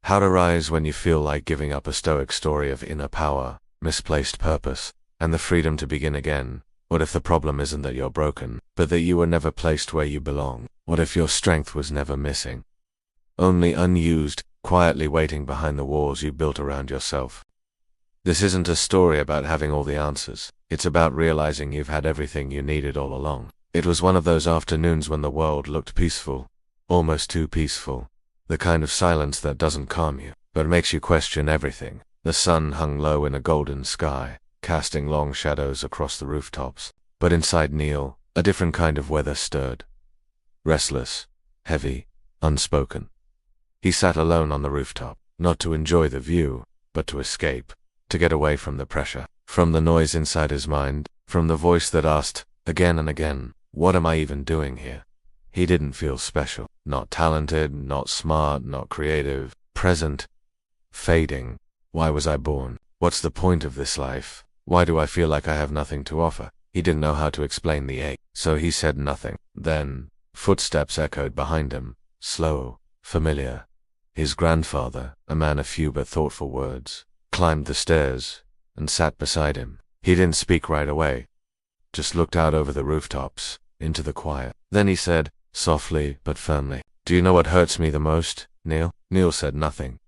How to rise when you feel like giving up. A stoic story of inner power, misplaced purpose, and the freedom to begin again. What if the problem isn't that you're broken, but that you were never placed where you belong? What if your strength was never missing, only unused, quietly waiting behind the walls you built around yourself? This isn't a story about having all the answers. It's about realizing you've had everything you needed all along. It was one of those afternoons when the world looked peaceful, almost too peaceful. The kind of silence that doesn't calm you, but makes you question everything. The sun hung low in a golden sky, casting long shadows across the rooftops. But inside Neil, a different kind of weather stirred. Restless, heavy, unspoken. He sat alone on the rooftop, not to enjoy the view, but to escape, to get away from the pressure, from the noise inside his mind, from the voice that asked, again and again, what am I even doing here? He didn't feel special, not talented, not smart, not creative, present, fading. Why was I born? What's the point of this life? Why do I feel like I have nothing to offer? He didn't know how to explain the ache, so he said nothing. Then, footsteps echoed behind him, slow, familiar. His grandfather, a man of few but thoughtful words, climbed the stairs and sat beside him. He didn't speak right away, just looked out over the rooftops, into the quiet. Then he said, softly but firmly, "Do you know what hurts me the most, Neil?" Neil said nothing.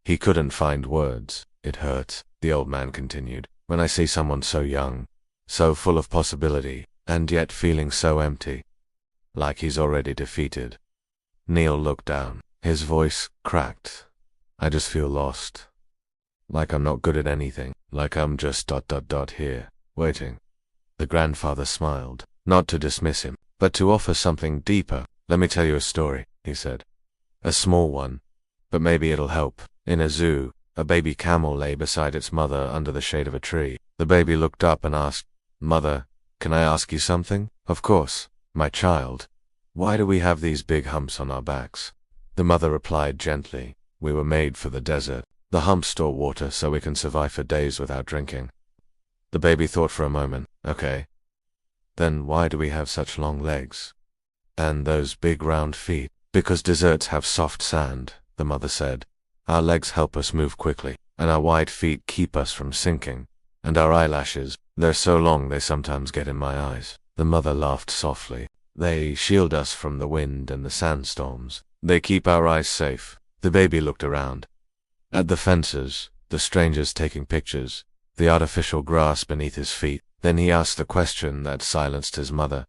He couldn't find words. "It hurts," the old man continued, "when I see someone so young, so full of possibility, and yet feeling so empty, like he's already defeated." Neil looked down. His voice cracked. "I just feel lost. Like I'm not good at anything. Like I'm just ... here, waiting." The grandfather smiled, not to dismiss him, but to offer something deeper. "Let me tell you a story," he said. "A small one, but maybe it'll help." In a zoo, a baby camel lay beside its mother under the shade of a tree. The baby looked up and asked, "Mother, can I ask you something?" "Of course, my child. Why do we have these big humps on our backs?" The mother replied gently, "We were made for the desert. The humps store water so we can survive for days without drinking." The baby thought for a moment. "Okay. Then why do we have such long legs? And those big round feet?" "Because deserts have soft sand," the mother said. "Our legs help us move quickly, and our wide feet keep us from sinking. And our eyelashes, they're so long they sometimes get in my eyes." The mother laughed softly. "They shield us from the wind and the sandstorms. They keep our eyes safe." The baby looked around. At the fences, the strangers taking pictures, the artificial grass beneath his feet. Then he asked the question that silenced his mother.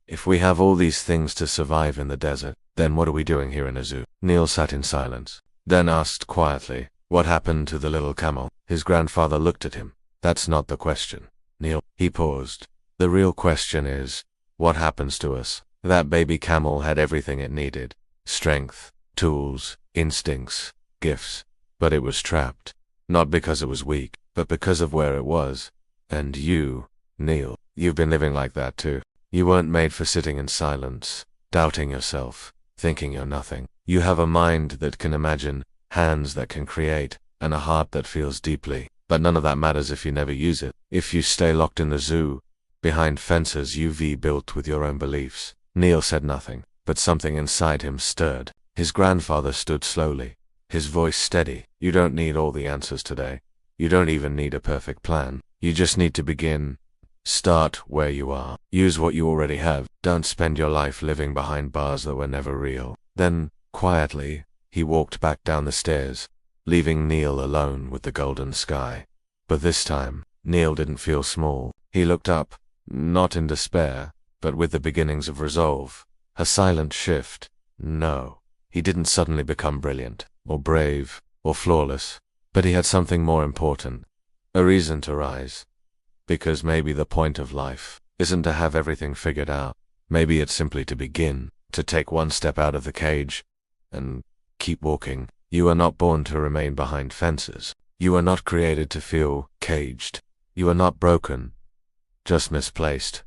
"If we have all these things to survive in the desert, then what are we doing here in a zoo?" Neil sat in silence, then asked quietly, "What happened to the little camel?" His grandfather looked at him. "That's not the question, Neil." He paused. "The real question is, what happens to us?" That baby camel had everything it needed. Strength, tools, instincts, gifts. But it was trapped. Not because it was weak, but because of where it was. And you, Neil, you've been living like that too. You weren't made for sitting in silence, doubting yourself, thinking you're nothing. You have a mind that can imagine, hands that can create, and a heart that feels deeply. But none of that matters if you never use it. If you stay locked in the zoo, behind fences UV built with your own beliefs. Neil said nothing, but something inside him stirred. His grandfather stood slowly, his voice steady. "You don't need all the answers today. You don't even need a perfect plan. You just need to begin. Start where you are. Use what you already have. Don't spend your life living behind bars that were never real." Then, quietly, he walked back down the stairs, leaving Neil alone with the golden sky. But this time, Neil didn't feel small. He looked up, not in despair, but with the beginnings of resolve. A silent shift. No, he didn't suddenly become brilliant, or brave, or flawless, but he had something more important. A reason to rise. Because maybe the point of life isn't to have everything figured out. Maybe it's simply to begin, to take one step out of the cage, and keep walking. You are not born to remain behind fences. You are not created to feel caged. You are not broken, just misplaced.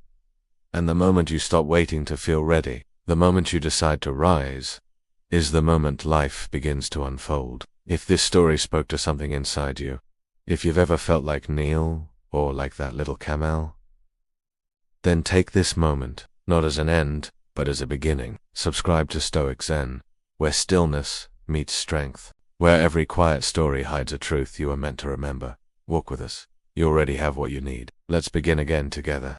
And the moment you stop waiting to feel ready, the moment you decide to rise, is the moment life begins to unfold. If this story spoke to something inside you, if you've ever felt like Neil, or like that little camel, then take this moment, not as an end, but as a beginning. Subscribe to Stoic Zen, where stillness meets strength. where every quiet story hides a truth you are meant to remember. Walk with us. You already have what you need. Let's begin again together.